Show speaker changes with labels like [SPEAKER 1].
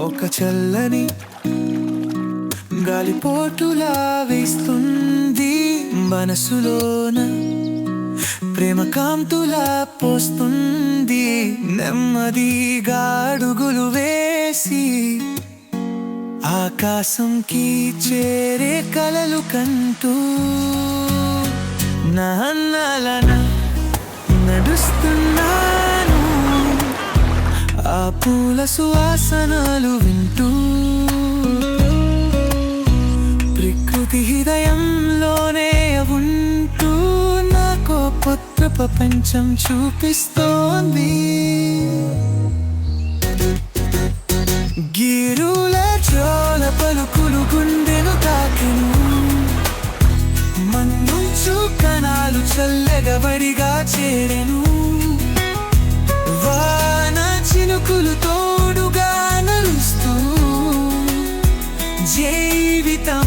[SPEAKER 1] ఒక చల్లని గాలిపోటులా వేస్తుంది మనసులోన, ప్రేమ కాంతులా పోస్తుంది. నెమ్మదిగా అడుగులు వేసి ఆకాశంకి చేరే కలలు కంటూ నా అన్నాలన నడుస్తున్నాను, ఆ పూల సువాసనలు వింటూ. ప్రకృతి హృదయంలోనే ఉంటూ నాకో కొత్త ప్రపంచం చూపిస్తోంది. గిరుల చోల పలుకులు గుండెను తాకెను, మన్నుంచు కణాలు చల్లగా వడిగా చేరెను. వాన చినుకులు తోడుగా నలుస్తూ జీవితం